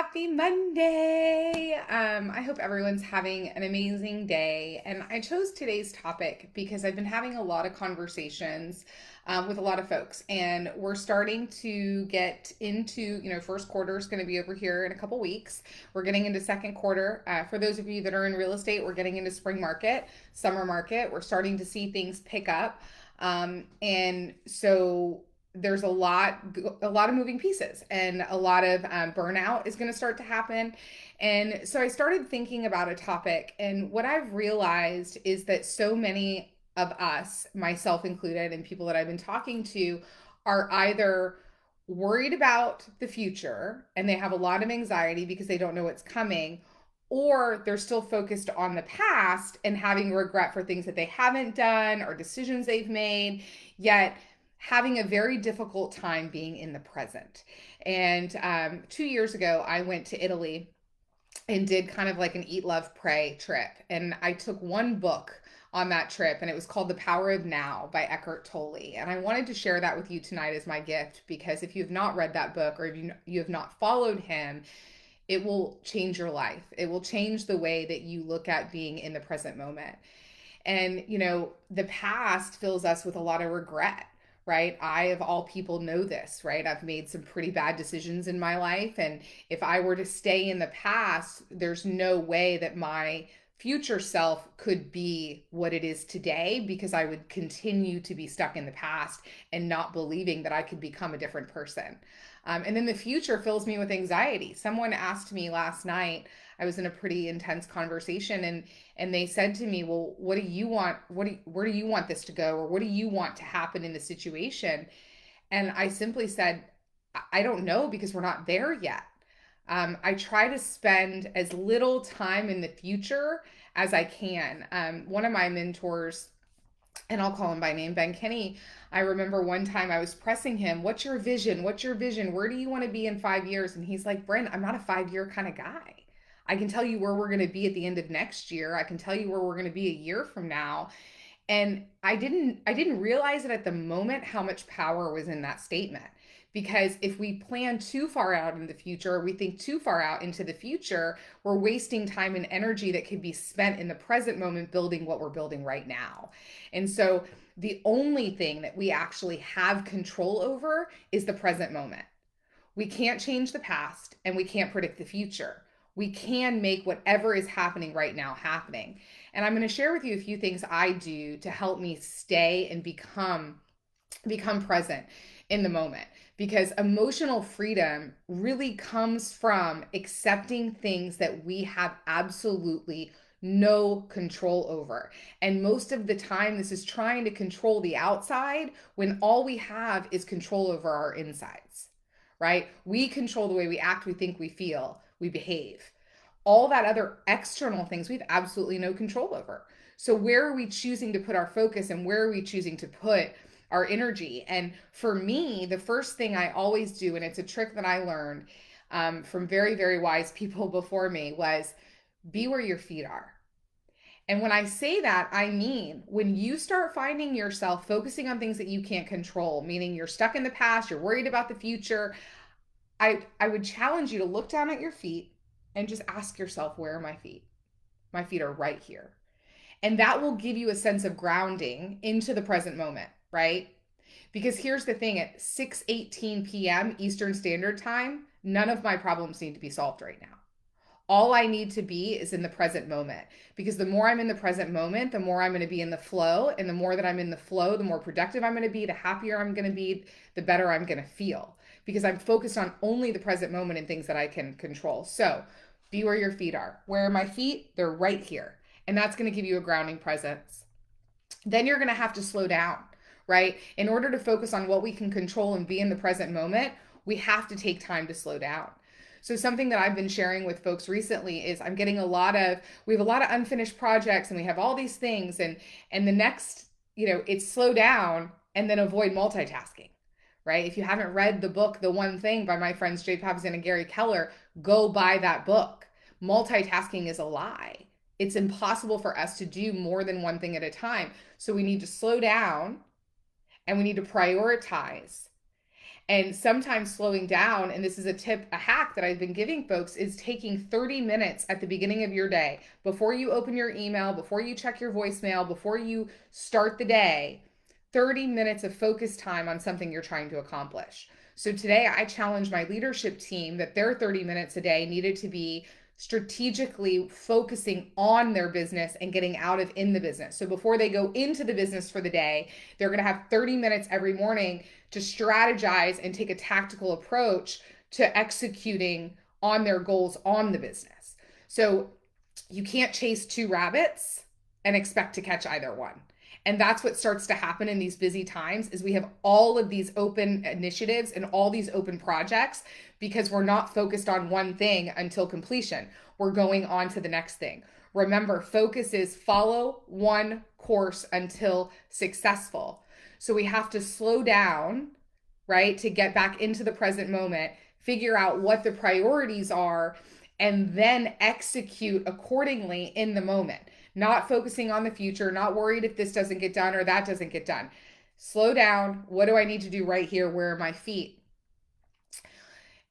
Happy Monday. I hope everyone's having an amazing day. And I chose today's topic because I've been having a lot of conversations with a lot of folks, and we're starting to get into, first quarter is going to be over here in a couple weeks. We're getting into second quarter. For those of you that are in real estate, we're getting into spring market, summer market. We're starting to see things pick up. And so there's a lot of moving pieces, and a lot of burnout is going to start to happen. And so I started thinking about a topic, and what I've realized is that so many of us, myself included, and people that I've been talking to, are either worried about the future and they have a lot of anxiety because they don't know what's coming, or they're still focused on the past and having regret for things that they haven't done or decisions they've made, yet having a very difficult time being in the present. And 2 years ago, I went to Italy and did kind of like an eat, love, pray trip. And I took one book on that trip, and it was called The Power of Now by Eckhart Tolle. And I wanted to share that with you tonight as my gift, because if you've not read that book, or if you have not followed him, it will change your life. It will change the way that you look at being in the present moment. And, the past fills us with a lot of regret, right? I, of all people, know this, right? I've made some pretty bad decisions in my life. And if I were to stay in the past, there's no way that my future self could be what it is today, because I would continue to be stuck in the past and not believing that I could become a different person. And then the future fills me with anxiety. Someone asked me last night, I was in a pretty intense conversation, and they said to me, well, what do you want? Where do you want this to go? Or what do you want to happen in the situation? And I simply said, I don't know, because we're not there yet. I try to spend as little time in the future as I can. One of my mentors, and I'll call him by name, Ben Kinney, I remember one time I was pressing him, what's your vision? What's your vision? Where do you want to be in 5 years? And he's like, Brent, I'm not a 5 year kind of guy. I can tell you where we're going to be at the end of next year. I can tell you where we're going to be a year from now. And I didn't realize it at the moment how much power was in that statement. Because if we plan too far out in the future, we think too far out into the future, we're wasting time and energy that could be spent in the present moment building what we're building right now. And so the only thing that we actually have control over is the present moment. We can't change the past, and we can't predict the future. We can make whatever is happening right now happening. And I'm going to share with you a few things I do to help me stay and become present in the moment, because emotional freedom really comes from accepting things that we have absolutely no control over. And most of the time, this is trying to control the outside when all we have is control over our insides, right? We control the way we act, we think, we feel, we behave. All that other external things we've absolutely no control over. So where are we choosing to put our focus, and where are we choosing to put our energy? And for me, the first thing I always do, and it's a trick that I learned from very, very wise people before me, was be where your feet are. And when I say that, I mean, when you start finding yourself focusing on things that you can't control, meaning you're stuck in the past, you're worried about the future, I would challenge you to look down at your feet and just ask yourself, where are my feet? My feet are right here. And that will give you a sense of grounding into the present moment, right? Because here's the thing, at 6:18 p.m. Eastern Standard Time, none of my problems need to be solved right now. All I need to be is in the present moment, because the more I'm in the present moment, the more I'm going to be in the flow. And the more that I'm in the flow, the more productive I'm going to be, the happier I'm going to be, the better I'm going to feel, because I'm focused on only the present moment and things that I can control. So be where your feet are. Where are my feet? They're right here. And that's going to give you a grounding presence. Then you're going to have to slow down, right? In order to focus on what we can control and be in the present moment, we have to take time to slow down. So something that I've been sharing with folks recently is we have a lot of unfinished projects, and we have all these things, and the next, it's slow down and then avoid multitasking, right? If you haven't read the book, The One Thing by my friends Jay Papasan and Gary Keller, go buy that book. Multitasking is a lie. It's impossible for us to do more than one thing at a time. So we need to slow down, and we need to prioritize. And sometimes slowing down, and this is a tip, a hack that I've been giving folks, is taking 30 minutes at the beginning of your day, before you open your email, before you check your voicemail, before you start the day, 30 minutes of focus time on something you're trying to accomplish. So today I challenged my leadership team that their 30 minutes a day needed to be strategically focusing on their business and getting out of in the business. So before they go into the business for the day, they're going to have 30 minutes every morning to strategize and take a tactical approach to executing on their goals on the business. So you can't chase two rabbits and expect to catch either one. And that's what starts to happen in these busy times is we have all of these open initiatives and all these open projects because we're not focused on one thing until completion. We're going on to the next thing. Remember, focus is follow one course until successful. So we have to slow down, right, to get back into the present moment, figure out what the priorities are, and then execute accordingly in the moment. Not focusing on the future, not worried if this doesn't get done or that doesn't get done. Slow down. What do I need to do right here? Where are my feet?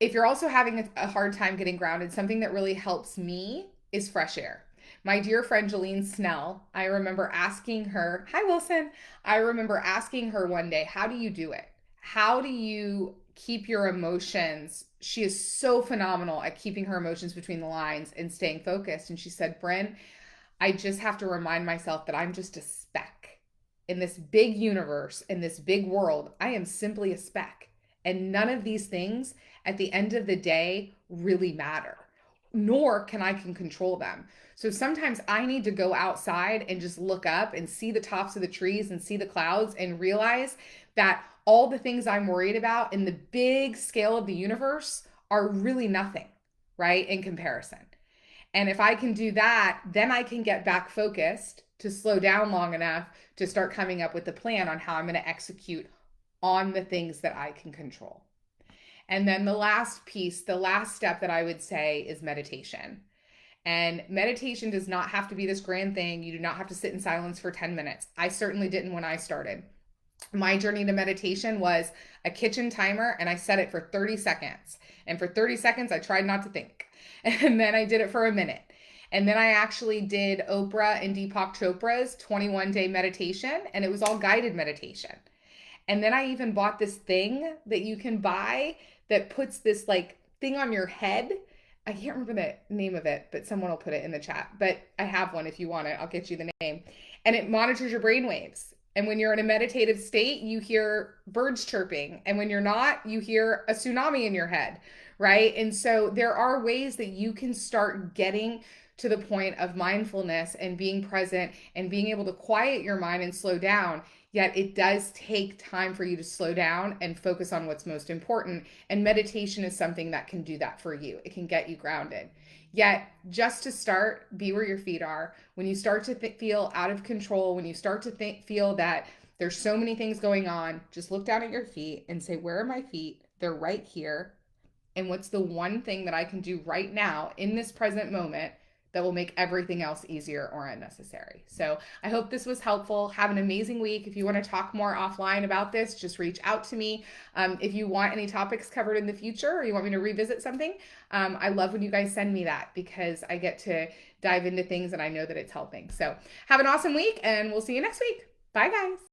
If you're also having a hard time getting grounded, something that really helps me is fresh air. My dear friend Jolene Snell, I remember asking her, hi Wilson, I remember asking her one day, how do you do it? How do you keep your emotions? She is so phenomenal at keeping her emotions between the lines and staying focused. And she said, Bryn, I just have to remind myself that I'm just a speck in this big universe, in this big world. I am simply a speck. And none of these things at the end of the day really matter, nor can I control them. So sometimes I need to go outside and just look up and see the tops of the trees and see the clouds and realize that all the things I'm worried about in the big scale of the universe are really nothing, right? In comparison. And if I can do that, then I can get back focused to slow down long enough to start coming up with a plan on how I'm going to execute on the things that I can control. And then the last piece, the last step that I would say is meditation. And meditation does not have to be this grand thing. You do not have to sit in silence for 10 minutes. I certainly didn't when I started. My journey to meditation was a kitchen timer, and I set it for 30 seconds. And for 30 seconds, I tried not to think. And then I did it for a minute. And then I actually did Oprah and Deepak Chopra's 21-day meditation, and it was all guided meditation. And then I even bought this thing that you can buy that puts this like thing on your head. I can't remember the name of it, but someone will put it in the chat. But I have one if you want it. I'll get you the name. And it monitors your brain waves. And when you're in a meditative state, you hear birds chirping. And when you're not, you hear a tsunami in your head, right? And so there are ways that you can start getting to the point of mindfulness and being present and being able to quiet your mind and slow down. Yet it does take time for you to slow down and focus on what's most important. And meditation is something that can do that for you. It can get you grounded. Yet, just to start, be where your feet are. When you start to feel out of control, when you start to feel that there's so many things going on, just look down at your feet and say, where are my feet? They're right here. And what's the one thing that I can do right now in this present moment that will make everything else easier or unnecessary? So I hope this was helpful. Have an amazing week. If you want to talk more offline about this, just reach out to me. If you want any topics covered in the future or you want me to revisit something, I love when you guys send me that because I get to dive into things and I know that it's helping. So have an awesome week and we'll see you next week. Bye guys.